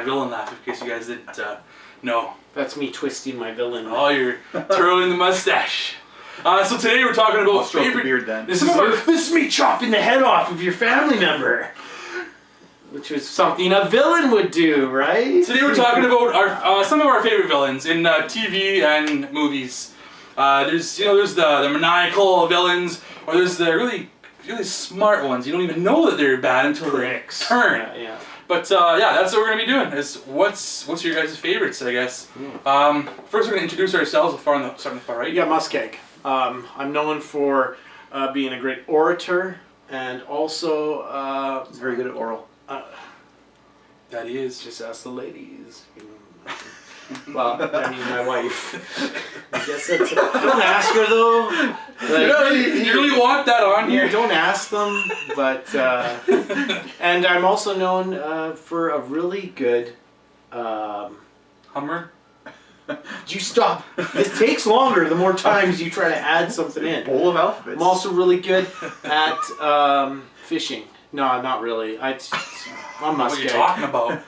my villain laugh, in case you guys didn't know. That's me twisting my villain. Oh, you're twirling the mustache. So today we're talking about favorite beard then. This is me chopping the head off of your family member. Which was something a villain would do, right? Today we're talking about our some of our favorite villains in TV and movies. There's the maniacal villains, or there's the really smart ones. You don't even know that they're bad until they turn. Yeah. But yeah, that's what we're gonna be doing. Is what's your guys' favorites? I guess. First, we're gonna introduce ourselves. Starting on the far right. Yeah, MussKeg. I'm known for being a great orator and also He's very good at oral. That he is. Just ask the ladies. Well, I mean, my wife. I guess that's. Don't ask her though. Like, you really want that on here? Don't ask them. But and I'm also known for a really good. Hummer. You stop. It takes longer the more times you try to add something in. Bowl of alphabets. I'm also really good at fishing. No, not really. I'm MussKeg. What are you talking about?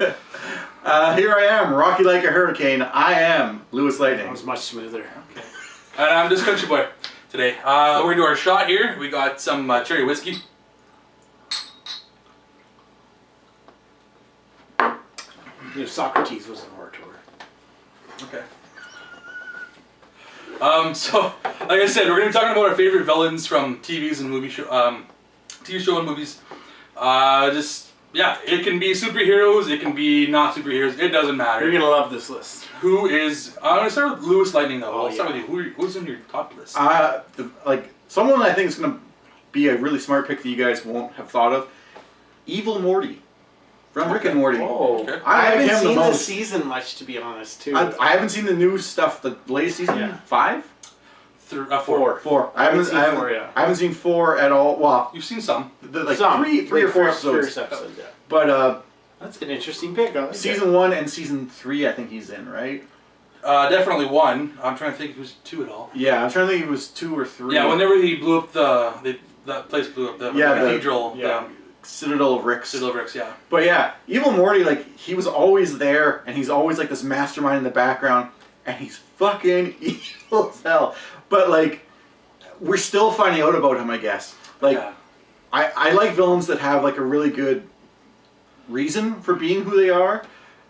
Here I am, rocky like a hurricane. I am LewisLightning. That was much smoother. Okay. And I'm just CountryBoy today. We're gonna do our shot here. We got some cherry whiskey. Socrates was an orator. Okay. So, like I said, we're gonna be talking about our favorite villains from TVs and TV show and movies. Yeah, it can be superheroes, it can be not superheroes, it doesn't matter. You're gonna love this list. Who is, I'm gonna start with LewisLightning though. Oh, I'll start with you. Who's in your top list? Someone I think is gonna be a really smart pick that you guys won't have thought of. Evil Morty. From Rick and Morty. Oh, okay. I haven't seen the season much, to be honest, too. I haven't seen the new stuff, the latest season. Yeah. 5? 4. 4. I haven't seen 4 at all. Well, you've seen some. Some. 3 or 4 episodes. Yeah. But that's an interesting pick. I like season 1 and season 3, I think he's in, right? Definitely 1. I'm trying to think if it was 2 at all. Yeah, I'm trying to think if it was 2 or 3. Yeah, whenever he blew up that place blew up, the cathedral. Yeah. Citadel of Ricks. Citadel of Ricks, yeah. But yeah, Evil Morty, he was always there, and he's always this mastermind in the background, and he's fucking evil as hell. But we're still finding out about him, I guess. I like villains that have a really good reason for being who they are,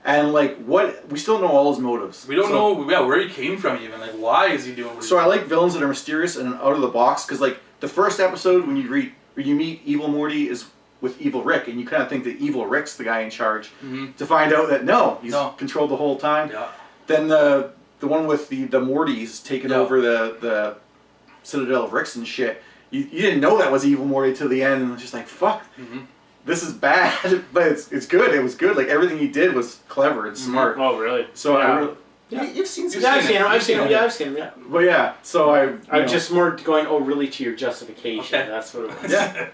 and we still don't know all his motives. We don't know where he came from even. Why is he doing what So I like villains that are mysterious and out of the box, because the first episode when you meet Evil Morty is with Evil Rick, and you kind of think that Evil Rick's the guy in charge, to find out that he's controlled the whole time. Yeah. Then the one with the Mortys taking over the Citadel of Ricks and shit. You didn't know that was Evil Morty till the end, and it was just fuck, this is bad, but it's good. It was good. Everything he did was clever and smart. Oh, really? So you've seen some. Yeah, I've seen him. Yeah, I've seen him. Yeah. But yeah, so I'm just more going. Oh, really? To your justification. Okay. That's what it was. Yeah.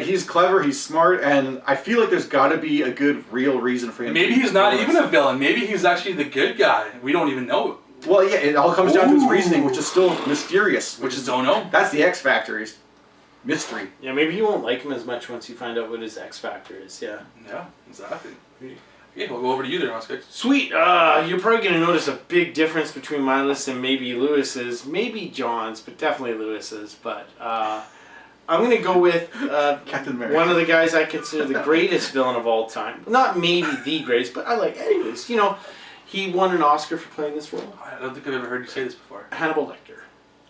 He's clever, he's smart, and I feel there's got to be a good, real reason for him. Maybe he's not even a villain. Maybe he's actually the good guy. We don't even know. Well, yeah, it all comes down to his reasoning, which is still mysterious. Which is don't know. That's the X factor, is mystery. Yeah, maybe you won't like him as much once you find out what his X factor is. Yeah. Yeah, exactly. Okay, we'll go over to you there, MussKeg. Sweet. You're probably going to notice a big difference between my list and maybe Lewis's, maybe John's, but definitely Lewis's. But I'm going to go with Captain America. One of the guys I consider the greatest villain of all time. Not maybe the greatest, but I like anyways. He won an Oscar for playing this role. I don't think I've ever heard you say this before. Hannibal Lecter.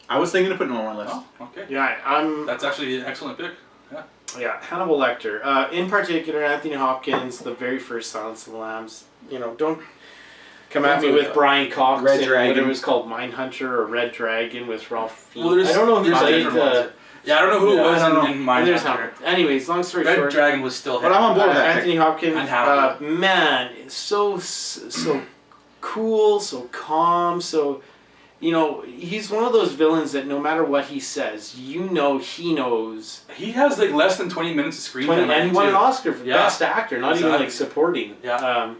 I was thinking of putting him on my list. Oh, okay. Yeah, That's actually an excellent pick. Yeah. Yeah, Hannibal Lecter. In particular, Anthony Hopkins, the very first Silence of the Lambs. Don't come at me with Brian Cox Red and Dragon. whatever it was called, Mindhunter or Red Dragon with Ralph Fiennes. Well, I don't know who played yeah, I don't know who it was in Mindhunter. Anyways, long story short, Red Dragon was still but I'm on board with that. Anthony Hopkins, man, so cool, so calm, so he's one of those villains that no matter what he says, he knows. He has like less than 20 minutes of screen time. And he won an Oscar for Best Actor, not even like supporting. Yeah.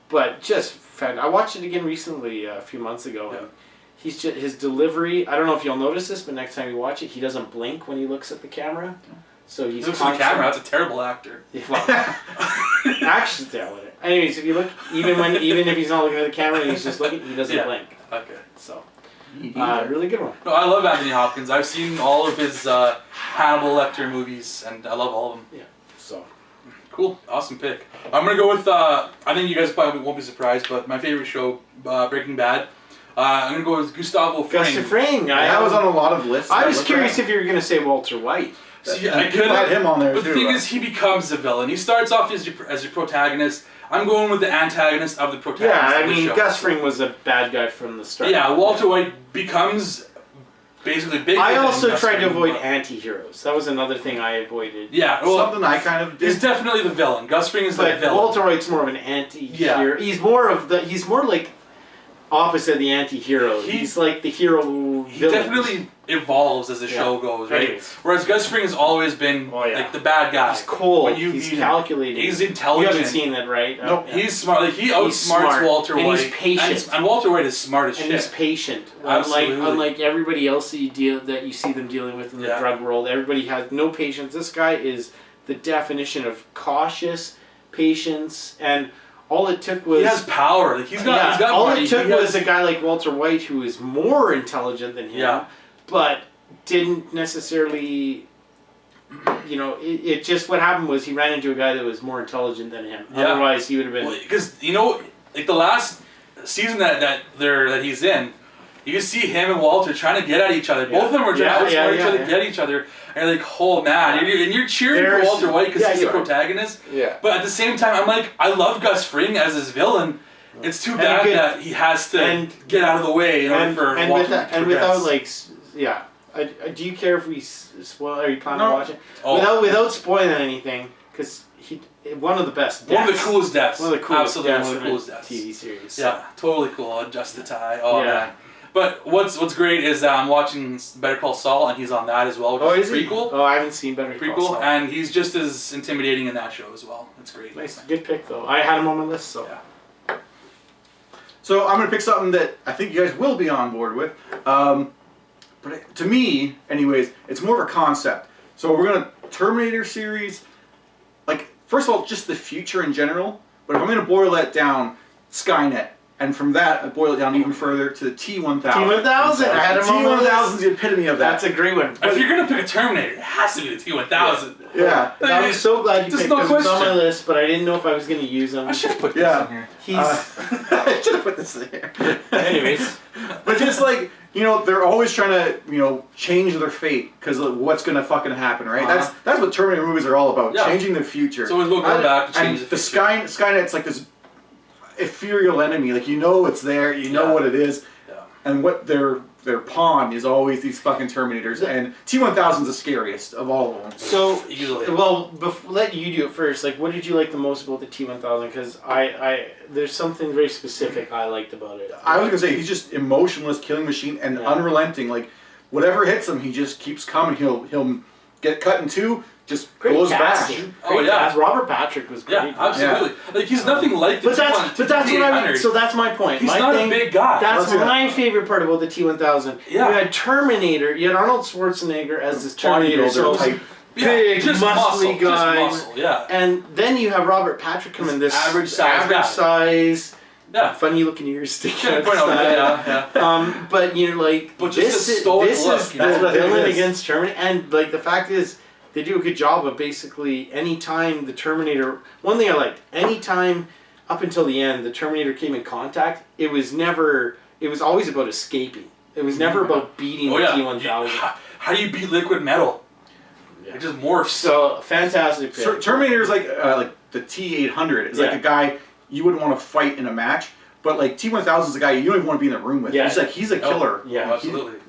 But just I watched it again recently, a few months ago. And he's just, his delivery, I don't know if you'll notice this, but next time you watch it, he doesn't blink when he looks at the camera. So he's looks at the camera. That's a terrible actor. Yeah, well, action's down with it. Anyways, if you look, even if he's not looking at the camera, he's just looking. He doesn't blink. Okay. So, really good one. No, I love Anthony Hopkins. I've seen all of his Hannibal Lecter movies, and I love all of them. Yeah. So. Cool. Awesome pick. I'm gonna go with. I think you guys probably won't be surprised, but my favorite show, Breaking Bad. I'm gonna go with Gustavo Fring. Gustavo Fring. That was on a lot of lists. I was curious if you were gonna say Walter White. See, I could have him on there but too. the thing is, he becomes the villain. He starts off as your protagonist. I'm going with the antagonist of the protagonist. Yeah, I of the mean, show. Gus Fring was a bad guy from the start. Yeah, Walter White becomes basically big. I also Gus tried to Fring, avoid but- anti-heroes. That was another thing I avoided. Yeah, well, Something I kind of did. he's definitely the villain. Gus Fring is the But villain. Walter White's more of an anti-hero. Yeah. He's more like opposite of the anti-hero. He's like the hero villain. He definitely evolves as the show goes, right? Anyways. Whereas Gus Fring has always been like the bad guy. He's cold. When you He's meet him. calculating. He's intelligent. You haven't seen that, right? No, he's smart. Like, he outsmarts smart. Walter And White. he's patient. And Walter White is smart as And shit. he's patient. Absolutely. Unlike everybody else that you see them dealing with in the drug world, everybody has no patience. This guy is the definition of cautious, patience, and all it took was... He has power. Like, he's got all money. it took was a guy like Walter White who is more intelligent than him, but didn't necessarily... You know, it just... What happened was he ran into a guy that was more intelligent than him. Yeah. Otherwise, he would have been... Because, you know, like the last season that he's in, you can see him and Walter trying to get at each other. Both of them were trying to outsmart each other, get at each other. And you're like, oh man, and you're cheering for Walter White because he's the protagonist. Yeah. But at the same time, I'm like, I love Gus Fring as his villain. It's too bad that he has to get out of the way in order for Walter to progress. Without like, yeah. Do you care if we spoil? Are you planning on watching? Oh. Without spoiling anything, because one of the best deaths. One of the coolest deaths. One of the coolest Absolutely deaths one of the coolest deaths. TV series. Yeah, totally cool. Adjust the tie. Oh man. But what's great is that I'm watching Better Call Saul, and he's on that as well. Oh, is he? Prequel. Oh, I haven't seen Better Call Saul. And he's just as intimidating in that show as well. It's great. Nice, good pick though. I had him on my list, so. Yeah. So I'm gonna pick something that I think you guys will be on board with. But to me, anyways, it's more of a concept. So we're gonna Terminator series, like first of all, just the future in general. But if I'm gonna boil that down, Skynet. And from that, I boil it down even further to the T-1000. T-1000, I had him on my T-1000 list. is the epitome of that. That's a great one. If you're gonna pick a Terminator, it has to be the T-1000. Yeah. I was so glad you There's picked no him. He was on my question. list, but I didn't know if I was going to use him. I should have put this in here. I should have put this in here. Anyways. But just like, you know, they're always trying to, you know, change their fate because of what's going to fucking happen, right? That's what Terminator movies are all about, changing the future. So we'll go back to change and the future. Skynet's like this ethereal enemy. Like, you know it's there, you know what it is, and what their pawn is always these fucking Terminators. And T-1000's the scariest of all of them. So, Easily. well, let you do it first. Like, what did you like the most about the T-1000? Because there's something very specific I liked about it. I was gonna say he's just emotionless killing machine and unrelenting. Like, whatever hits him, he just keeps coming. He'll get cut in two. Just Great goes casting. back. Great cast. Robert Patrick was great. Yeah, absolutely. Like, he's nothing like the But that's what I mean. So that's my point. He's my not thing, a big guy. That's my favorite part about the T-1000. Yeah. You had Terminator. You had Arnold Schwarzenegger as this Terminator. So type. big, just muscly guy. Just muscle, yeah. And then you have Robert Patrick come in this average size. Yeah. Funny looking ears sticking out. Yeah. But you're like, but this is the villain against Terminator, and like the fact is, they do a good job of basically anytime the Terminator. One thing I liked, anytime up until the end, the Terminator came in contact. It was always about escaping. It was never about beating the T-1000. How do you beat liquid metal? It just morphs. So fantastic pick. Terminator's like the T-800. It's like a guy you wouldn't want to fight in a match. But like T-1000 is a guy you don't even want to be in the room with. Yeah. He's a killer. Yeah, absolutely.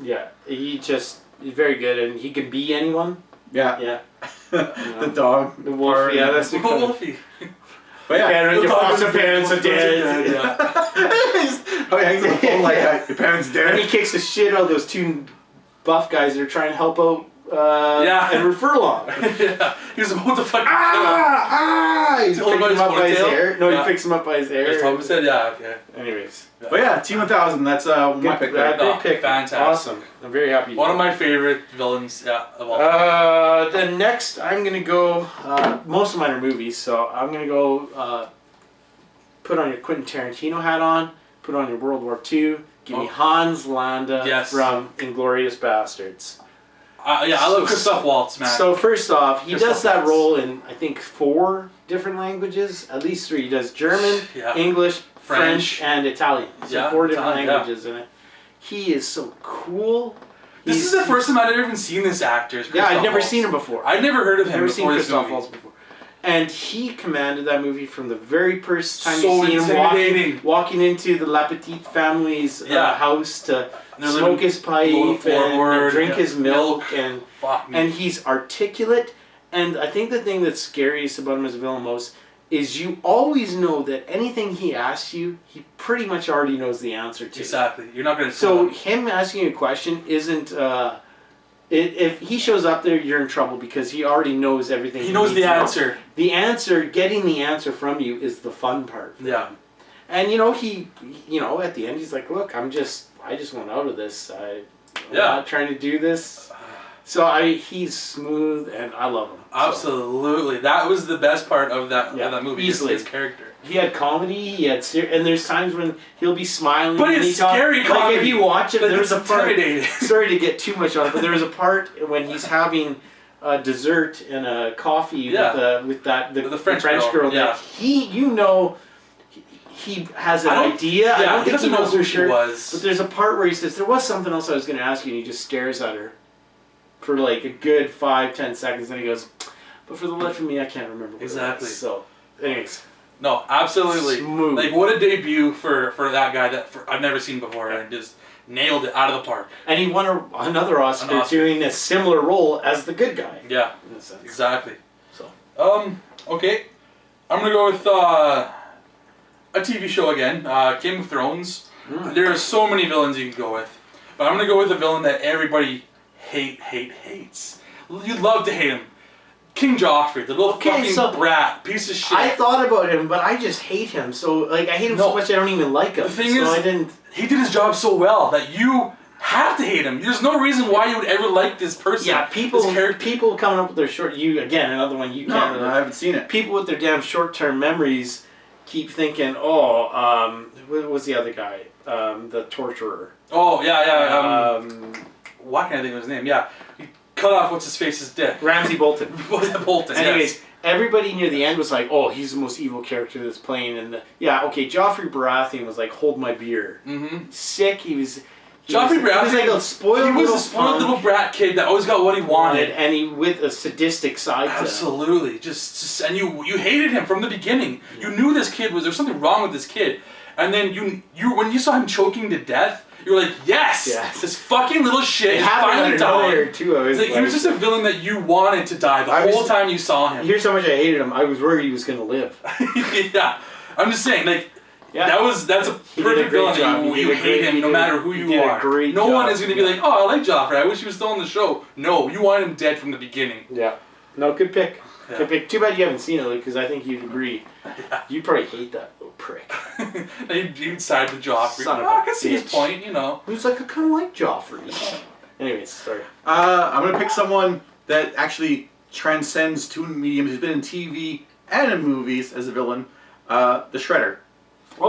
He's very good, and he can be anyone. Yeah. The dog. The wolf. Yeah, that's the Wolfie. But yeah, your foster parents are dead. He hangs on the phone like your parents dead. And he kicks the shit out of those two buff guys that are trying to help out and refer along. He was about to fucking He's picking him up by his hair. No, he picks him up by his hair. His top said, okay. Anyways. But yeah, T-1000, that's my pick. Good pick. Fantastic. Awesome. I'm very happy. One of my favorite villains of all time. The next, I'm going to go, most of mine are movies, so I'm going to go put on your Quentin Tarantino hat on, put on your World War II, give me Hans Landa from Inglourious Bastards. Yeah, I love Christoph Waltz, man. So first off, he does that Waltz. role in, I think, 4 different languages. At least 3. He does German, English, French, and Italian. So 4 different languages in it. He is so cool. This is the first time I've ever even seen this actor. Yeah, I'd never seen him before. I'd never heard of him never seen before Christoph Waltz before. And he commanded that movie from the very first time you see him walking into the La Petite family's house to smoke his pipe and drink his milk. And he's articulate. And I think the thing that's scariest about him as a villain most is you always know that anything he asks you, he pretty much already knows the answer to. Exactly. You're not going to. So him asking you a question isn't. If he shows up there, you're in trouble because he already knows everything. He knows the answer. The answer, getting the answer from you, is the fun part. Yeah. And he at the end, he's like, "Look, I just want out of this. I'm not trying to do this." So he's smooth, and I love him. Absolutely, that was the best part of that movie. Easily, his character. He had comedy. He had and there's times when he'll be smiling. But it's scary comedy. Like if you watch it, there's a part. Intimidating. Sorry to get too much on it, but there was a part when he's having a dessert and a coffee with the French girl. That he has an idea. I don't think he knows who she was. But there's a part where he says, "There was something else I was going to ask you," and he just stares at her for like a good 5-10 seconds, and he goes, "But for the life of me, I can't remember." Exactly. So, anyways. No, absolutely. Smooth. Like, what a debut for that guy that I've never seen before, and just nailed it out of the park. And he won another Oscar doing a similar role as the good guy. Yeah, in a sense. Exactly. So. Okay, I'm gonna go with a TV show again, Game of Thrones. There are so many villains you can go with, but I'm gonna go with a villain that everybody hates. You'd love to hate him. King Joffrey, the little fucking brat, piece of shit. I thought about him, but I just hate him. So, like, I hate him so much I don't even like him. The thing is, he did his job so well that you have to hate him. There's no reason why you would ever like this person. Yeah, people coming up with their another one you can't. I haven't seen it. People with their damn short-term memories keep thinking, what was the other guy? The torturer. Oh, yeah. Why can't I think of his name? Yeah. Cut off what's-his-face's dick. Ramsay Bolton. Bolton, Anyways, everybody near the end was like, "Oh, he's the most evil character that's playing." And Joffrey Baratheon was like, "Hold my beer." Mm-hmm. Sick. He was like a spoiled little brat kid that always got what he wanted, and he with a sadistic side. Absolutely, just and you hated him from the beginning. You knew this kid there was something wrong with this kid, and then you when you saw him choking to death. You were like, yes! This fucking little shit is finally died. Too. He was just a villain that you wanted to die the whole time you saw him. Here's how much I hated him. I was worried he was going to live. Yeah. I'm just saying, that's a perfect villain. You hate him no matter who you are. No one is going to be like, oh, I like Joffrey. I wish he was still on the show. No, you want him dead from the beginning. Yeah. No, good pick. Yeah. Good pick. Too bad you haven't seen it, because I think you'd agree. Yeah. You'd probably hate that little prick. You'd side with Joffrey. I can see his point, Who's like, I kind of like Joffrey. Anyways, sorry. I'm going to pick someone that actually transcends two mediums. He's been in TV and in movies as a villain. The Shredder.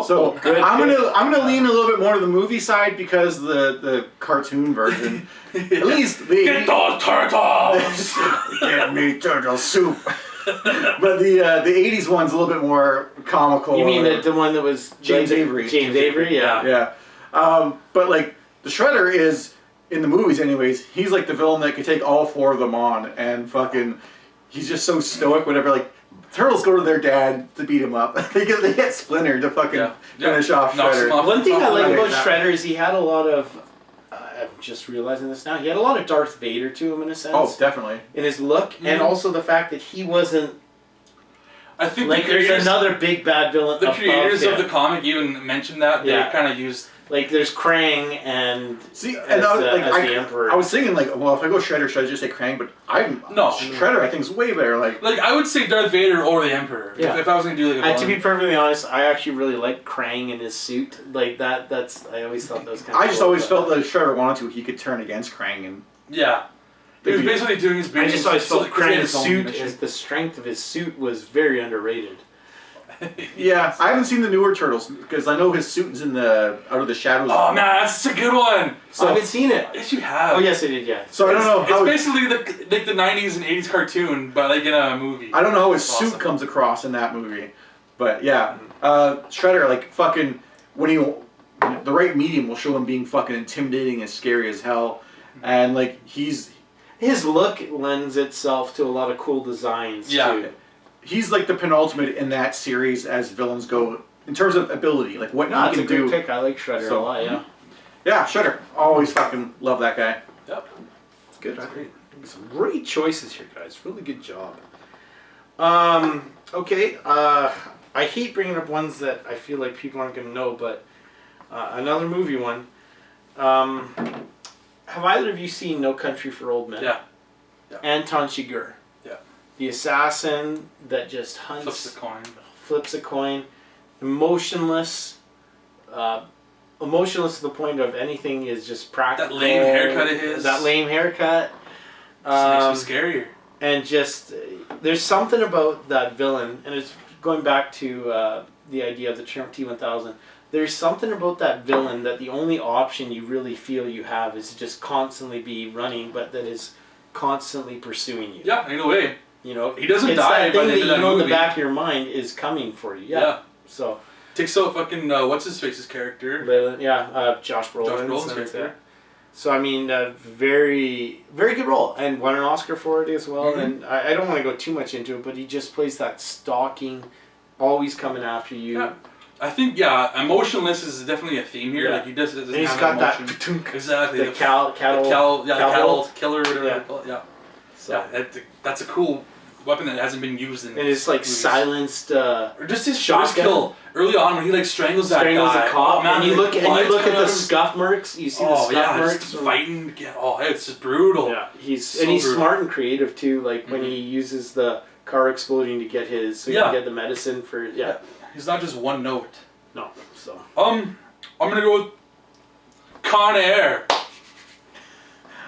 So I'm gonna lean a little bit more to the movie side because the cartoon version, at least get those turtles, get me turtle soup. But the '80s one's a little bit more comical. You mean the one that was James Avery? James Avery, yeah. But like the Shredder is in the movies, anyways. He's like the villain that could take all 4 of them on, and fucking, he's just so stoic. Whatever, like. Turtles go to their dad to beat him up. they get Splinter to fucking finish off Shredder. One thing I like about Shredder is he had a lot of... I'm just realizing this now. He had a lot of Darth Vader to him in a sense. Oh, definitely. In his look. And also the fact that he wasn't... I think there's another big bad villain. The creators of the comic even mentioned that. They kind of used... Like, there's Krang and the Emperor. I was thinking, like, well, if I go Shredder, should I just say Krang? But Shredder, I think, is way better. Like I would say Darth Vader or the Emperor. Yeah. If I was going to do, like, a to be perfectly honest, I actually really like Krang in his suit. Like, that's... I always thought that was kind of I just always felt that if Shredder wanted to, he could turn against Krang and... Yeah. He was basically doing his bidding. I just always felt Krang's suit, the strength of his suit was very underrated. Yeah, I haven't seen the newer Turtles because I know his suit is in the Out of the Shadows. Oh man, that's such a good one. So, I haven't seen it. Yes, you have. Oh yes, I did. Yeah. So I don't know how it's basically like the 90s and 80s cartoon, but like in a movie. I don't know how his It's suit awesome. comes across in that movie, but yeah, Shredder like fucking when the right medium will show him being fucking intimidating and scary as hell, and like his look lends itself to a lot of cool designs too. He's like the penultimate in that series as villains go in terms of ability, like what No, he it's can a good do. pick. I like Shredder a lot. Yeah. Yeah, Shredder. Always fucking love that guy. Yep. It's good. That's great. Some great choices here, guys. Really good job. Okay. I hate bringing up ones that I feel like people aren't going to know, but another movie one. Have either of you seen No Country for Old Men? Yeah. Anton Chigurh. Yeah. The assassin that just hunts. Flips a coin. Emotionless. Emotionless to the point of anything is just practical. That lame haircut of his. That lame haircut. Just makes him scarier. And just, there's something about that villain, and it's going back to the idea of the T-1000. There's something about that villain that the only option you really feel you have is to just constantly be running, but that is constantly pursuing you. Yeah, in a way. You know, He doesn't it's die that by thing the that end of you that know in the movie. back of your mind is coming for you. Yeah. So. Takes out fucking what's his face's character. Josh Brolin's Brolin's character. character. So I mean, very, very good role, and won an Oscar for it as well. Mm-hmm. And I don't want to go too much into it, but he just plays that stalking, always coming after you. Yeah. I think emotionless is definitely a theme here. Yeah. Like he doesn't And he's have got emotion. that Exactly. the cattle cattle killer, whatever Yeah. they call it. Yeah. So, That's a cool weapon that hasn't been used in. and it's like movies. silenced. Or just his shotgun. first kill early on when he like strangles that guy. A cop, Oh, man, and you look at the the scuff marks. You see the Oh scuff yeah, marks. just fighting. It's just brutal. Yeah, he's So he's brutal. smart and creative too. Like when he uses the car exploding to get his, so he can get the medicine for He's not just one note. No, so I'm gonna go with Con Air.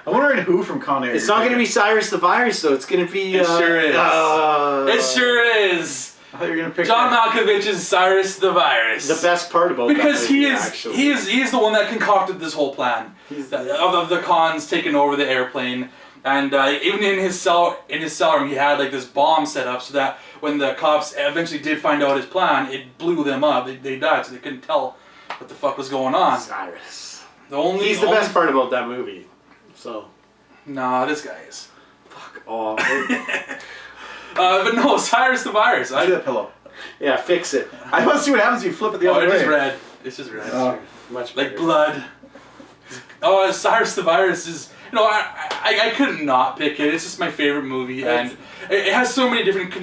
I'm wondering who from Con Air. it's not going to be Cyrus the Virus, though. It's going to be. It sure is. It sure is. I thought you were gonna pick John that. Malkovich's Cyrus the Virus. The best part about because that he movie, is actually. he is the one that concocted this whole plan of the cons taking over the airplane, and even in his cell room he had like this bomb set up so that when the cops eventually did find out his plan, it blew them up. They died, so they couldn't tell what the fuck was going on. Cyrus. He's He's the best part about that movie. So. Nah, this guy is. Fuck off. But no, Cyrus the Virus. I see that pillow. Yeah, fix it. I want to see what happens if you flip it the other It's way. just red. It's just red. Much Like better. blood. Oh, Cyrus the Virus is. You know, I couldn't not pick it. It's just my favorite movie, and it has so many different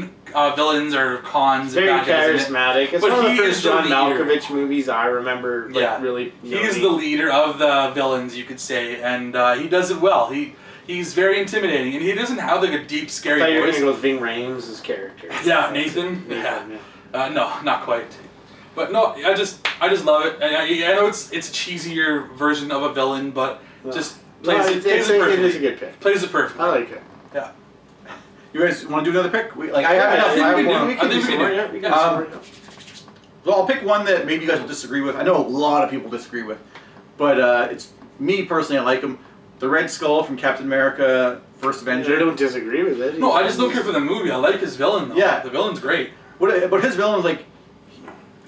villains or cons. Very and bad guys in it. charismatic. It's But one of the he first is the John leader. Malkovich movies I remember. Really. He's the leader of the villains, you could say, and he does it well. He's very intimidating, and he doesn't have like a deep, I scary thought you were voice. going to go with Ving Rhames' character. Yeah, Nathan. No, not quite. But no, I just love it. And I know it's a cheesier version of a villain, but just plays it perfectly. It is a good pick. Plays it perfectly. I like it. Yeah. You guys want to do another pick? I I think we can one. do it. I think we can do it. Well, I'll pick one that maybe you guys will disagree with. I know a lot of people disagree with, but it's me personally. I like him. The Red Skull from Captain America: First Avenger. I don't disagree with it. No, I just don't care for the movie. I like his villain though. Yeah. The villain's great. But his villain is like,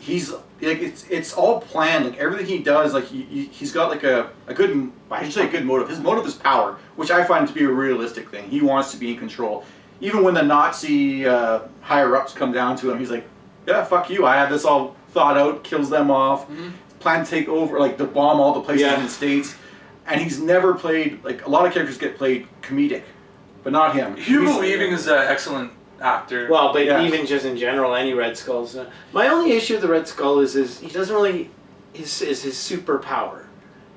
he's like it's all planned. Like everything he does, like he's got like a good, I should say a good motive. His motive is power, which I find to be a realistic thing. He wants to be in control. Even when the Nazi higher ups come down to him, he's like, yeah, fuck you. I have this all thought out. Kills them off. Plan to take over, like to bomb all the places in the States. And he's never played, like a lot of characters get played comedic, but not him. Hugo Weaving is an excellent actor. Well, but even just in general, any Red Skulls. My only issue with the Red Skull is he doesn't really his superpower.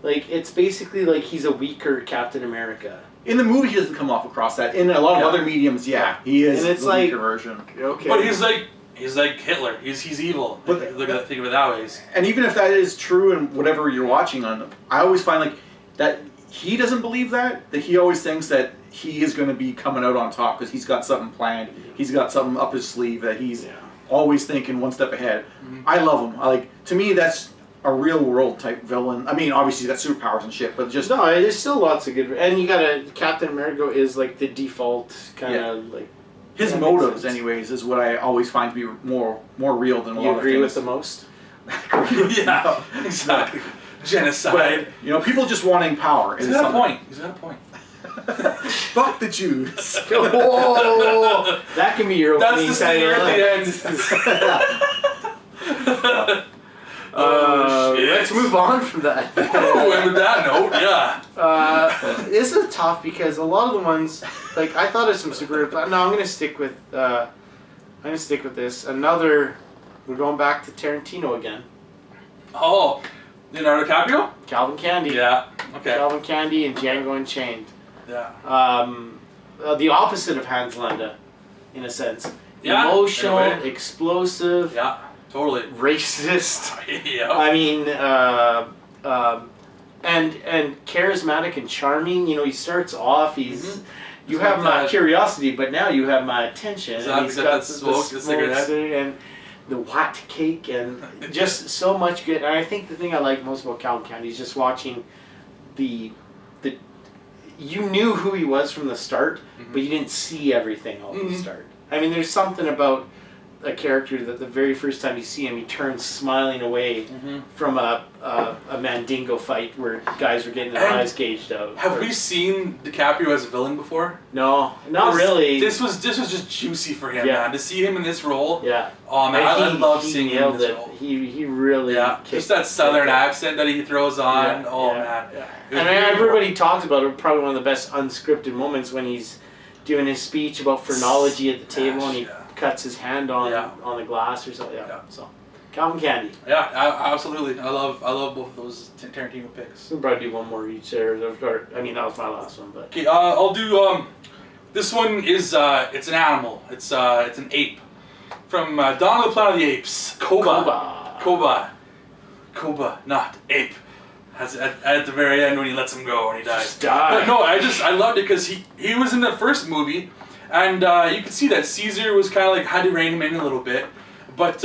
Like it's basically like he's a weaker Captain America. In the movie, he doesn't come off across that. In a lot of other mediums, he is and it's the like, weaker version. Okay. But he's like Hitler. He's evil. But Think of it that way. And even if that is true in whatever you're watching on, I always find like that he doesn't believe that he always thinks that he is going to be coming out on top because he's got something planned. He's got something up his sleeve that he's always thinking one step ahead. I love him. To me, that's a real world type villain. I mean, obviously he's got superpowers and shit, but just no, there's still lots of good. And you got Captain America is like the default kind of like. His motives, anyways, is what I always find to be more real than a lot of things. You agree with the most? Yeah, exactly. Genocide. But, people just wanting power. He's got a point. He's got a point. Fuck the Jews. Whoa, that can be your That's opening the stinger at the end. Let's move on from that. And with that note, yeah. This is tough because a lot of the ones, like I thought of some super. No, I'm gonna stick with. This. We're going back to Tarantino again. Oh, Leonardo DiCaprio? Calvin Candy. Yeah. Okay. Calvin Candy and Django Unchained. Yeah. The opposite of Hans Landa, in a sense. Yeah, Emotional, in a way. explosive. Yeah. Totally. Racist. Yeah. I mean, and charismatic and charming. He starts off. You have my curiosity, but now you have my attention. Exactly. And he's got the smoke, the cigarette, and the white cake, and just so much good. And I think the thing I like most about Calvin Candy is just watching the. You knew who he was from the start, but you didn't see everything all at the start. I mean, there's something about a character that the very first time you see him, he turns smiling away from a Mandingo fight where guys were getting their eyes gauged out. Have we seen DiCaprio as a villain before? No, not really. This was just juicy for him, man. To see him in this role. Yeah. Oh man, I love seeing him in this role. He really just that southern accent that he throws on. Man. Yeah. And everybody talks about it. Probably one of the best unscripted moments when he's doing his speech about phrenology at the table and he cuts his hand on the glass or something. Yeah. So, Calvin Candy. Yeah, absolutely. I love both of those Tarantino picks. We'll probably do one more each there. I mean, that was my last one, but. Okay, I'll do. This one is it's an animal. It's an ape from Dawn of the Planet of the Apes. Koba, not ape. At the very end when he lets him go and he dies. Just die. But no, I loved it because he was in the first movie, and you could see that Caesar was kind of like had to rein him in a little bit, but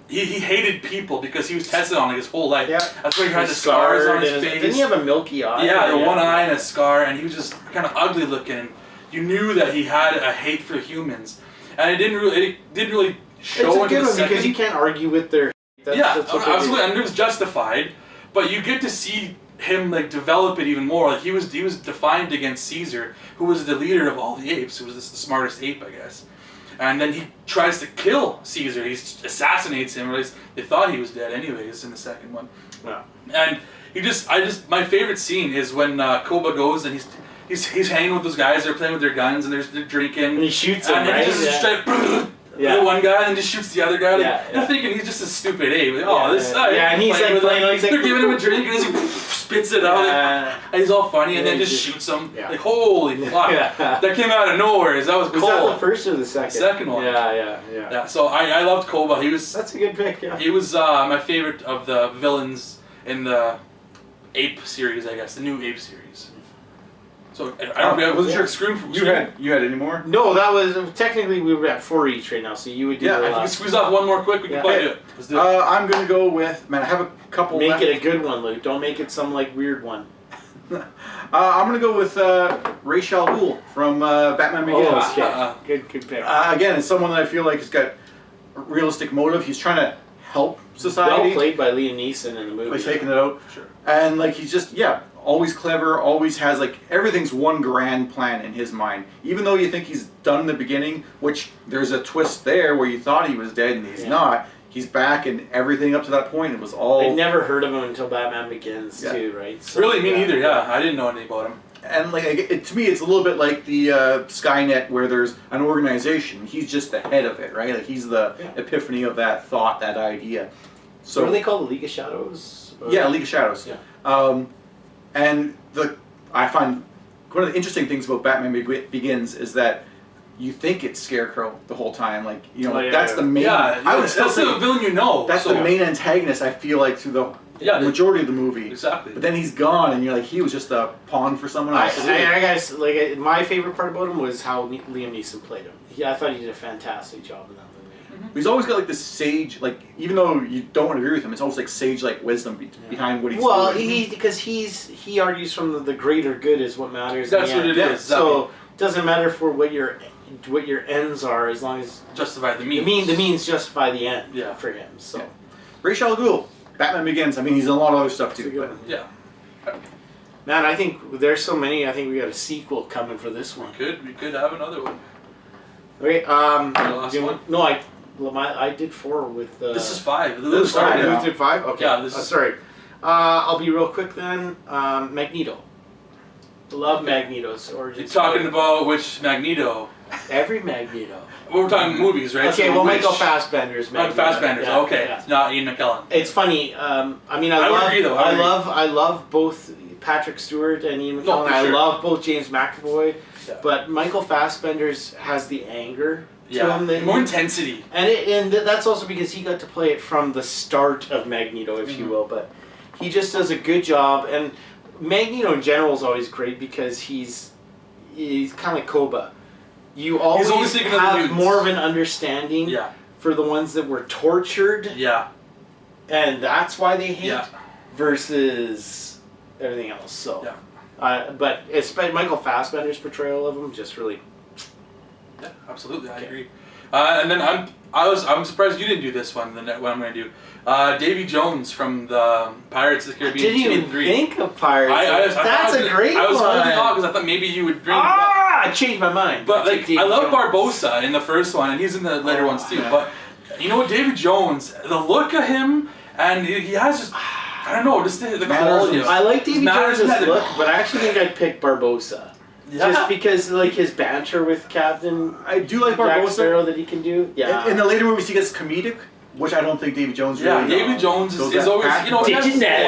he hated people because he was tested on his whole life. Yeah. That's why he had the scars on his face. Didn't he have a milky eye? Yeah, one eye and a scar, and he was just kind of ugly looking. You knew that he had a hate for humans, and it didn't really show it's a good one because you can't argue with their. That's absolutely, and it was justified. But you get to see him develop it even more. He was defiant against Caesar, who was the leader of all the apes, who was the smartest ape, I guess. And then he tries to kill Caesar. He assassinates him, or at least they thought he was dead anyways in the second one. Yeah. And my favorite scene is when Koba goes and he's hanging with those guys. They're playing with their guns and they're drinking. And he shoots him, and then right? he just the one guy and just shoots the other guy. You're thinking he's just a stupid ape. And he's like playing. They're giving him a drink and he spits it out. And he's all funny and then just shoots him. Yeah. Holy fuck! That came out of nowhere. That was cold. Was that the first or the second? Second one. Yeah. So I loved Koba. That's a good pick. Yeah. He was my favorite of the villains in the Ape series, I guess, the new Ape series. So I wasn't sure if Scream. You had any more? No, that was technically we were at 4 each right now, so you would do. Yeah, if we can squeeze off one more quick, we can probably do it. Let's do it. I'm gonna go with I have a couple. Make it a good one, Luke. Don't make it some weird one. I'm gonna go with Ra's al Ghul from Batman Begins. Good pick. Again, it's someone that I feel like has got a realistic motive. He's trying to help society. Well played by Liam Neeson in the movie. By taking it out. Sure. And he's just always clever, always has everything's one grand plan in his mind. Even though you think he's done in the beginning, which there's a twist there where you thought he was dead and he's not. He's back, and everything up to that point it was all. I'd never heard of him until Batman Begins too, right? So, really, me neither. Yeah, I didn't know anything about him. And to me, it's a little bit like the Skynet, where there's an organization. He's just the head of it, right? He's the epiphany of that thought, that idea. So what do they call the League of Shadows? Yeah, League of Shadows. Yeah. And I find one of the interesting things about Batman Begins is that you think it's Scarecrow the whole time. That's the main. I would still say the villain you know. That's the main antagonist. I feel like through the majority of the movie. Exactly. But then he's gone, and you're he was just a pawn for someone else. I guess my favorite part about him was how Liam Neeson played him. I thought he did a fantastic job in that movie. He's always got like this sage, like even though you don't agree with him, it's almost like sage like wisdom behind what he's well, doing. because he argues from the greater good is what matters. That's in the what end. it is. So it doesn't matter for what your ends are, as long as Justify the means. the means justify the end. Yeah. For him. So. Yeah. Ra's al Ghul, Batman Begins. I mean, he's in a lot of other stuff That's a too. good But one. Yeah. Man, I think there's so many. I think we got a sequel coming for this one. We could have another one. Okay. last one? No, I did 4 with. This is 5. This is 5 now. You did 5. Okay. Yeah, this is- sorry. I'll be real quick then. Magneto. Love Magneto's origin. You're talking about which Magneto? Every Magneto. We're talking movies, right? Okay, So well, which- Michael Fassbender's Not Magneto. Fassbender's. Yeah, Okay, yeah. it's not Ian McKellen. It's funny. I mean, I would love, agree, though. I would I love both Patrick Stewart and Ian No, McKellen. for I sure. love both James McAvoy, Yeah. but Michael Fassbender's has the anger to Yeah, him. That more intensity. and that's also because he got to play it from the start of Magneto, if you will. But he just does a good job, and Magneto in general is always great because he's kind of like Koba. You always always thinking of the have mutants. more of an understanding Yeah, for the ones that were tortured, yeah, and that's why they hate, yeah. versus everything else. So, Yeah. but especially Michael Fassbender's portrayal of him just really. Yeah, absolutely, I Okay. agree. And then I'm surprised you didn't do this one. What I'm going to do, Davy Jones from the Pirates of the I Caribbean didn't 2 even and 3. think of Pirates. I That's a great one. I was holding off because I thought maybe you would bring. I changed my mind. But I like, took Davy I love Jones. Barbossa in the first one, and he's in the later ones too. yeah. But you know what, David Jones, the look of him, and he has just, I don't know, just the quality of. I like Davy Matters Jones' that- look, but I actually think I'd pick Barbossa. Yeah. Just because like his banter with Captain I do like Jack Barbossa. Sparrow that he can do. Yeah. In the later movies, he gets comedic, which I don't think Davy Jones Yeah, really. David Jones goes is that always, path. you know, he Did has you this know?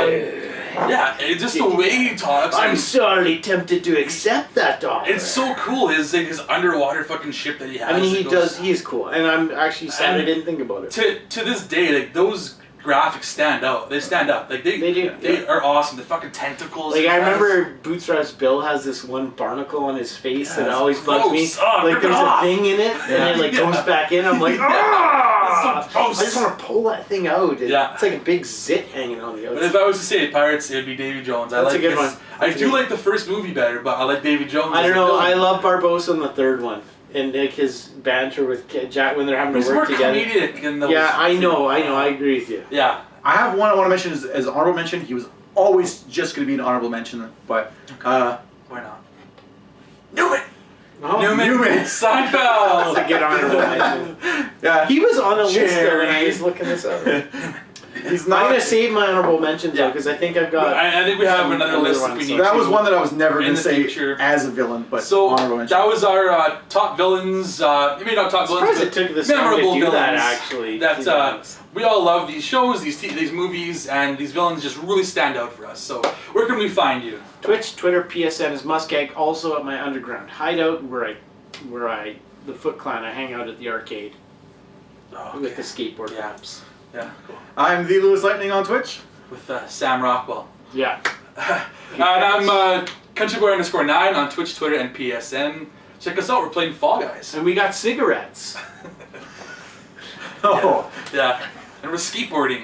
one- yeah, it's just the way he talks. I'm and sorely tempted to accept that offer. it's so cool. His underwater fucking ship that he has. I mean, he that goes- does. He is cool, and I'm actually sad I And didn't think about it. To this day, like those graphics stand out. They stand up. Like They do. They are awesome. The fucking tentacles. Like he I has. remember Bootstrap's Bill has this one barnacle on his face Yeah, that it's always bugs me. gross. Oh, Like rip it there's a off. thing in it, and it like Yeah. goes back in. I'm like, Yeah. ah! It's so gross. I just want to pull that thing out. Yeah. It's like a big zit hanging on the But outside. if I was to say Pirates, it would be Davy Jones. I That's a like good his, one. I That's do good. like the first movie better, but I like Davy Jones. I as don't the know. villain. I love Barbossa in the third one, and like his banter with Jack when they're having He's to more work together. comedic in those. Yeah, I know. I agree with you. Yeah. I have one I want to mention as honorable mention. He was always just going to be an honorable mention, but Why not? Newman. Oh, Newman. Seinfeld. That's a good honorable mention. yeah, He was on a list there when I Jerry. was looking this up. he's I'm not. gonna save my honorable mentions though Yeah. because I think I've got. I think we have some another other list if ones, we so need That to. was one that I was never in going the to say future. as a villain, but So honorable mention. that was our top villains. Maybe not top I'm villains, surprised but it took this long to memorable do villains. that actually. That to be honest. we all love these shows, these movies, and these villains just really stand out for us. So where can we find you? Twitch, Twitter, PSN is MussKeg. Also at my underground hideout where I the Foot Clan. I hang out at the arcade Oh, with the skateboard Yeah. ramps. Yeah, cool. I'm the LewisLightning on Twitch. With Sam Rockwell. Yeah. And I'm CountryBoy_9 on Twitch, Twitter, and PSN. Check us out. We're playing Fall Guys. And we got cigarettes. Oh. Yeah. And we're skateboarding.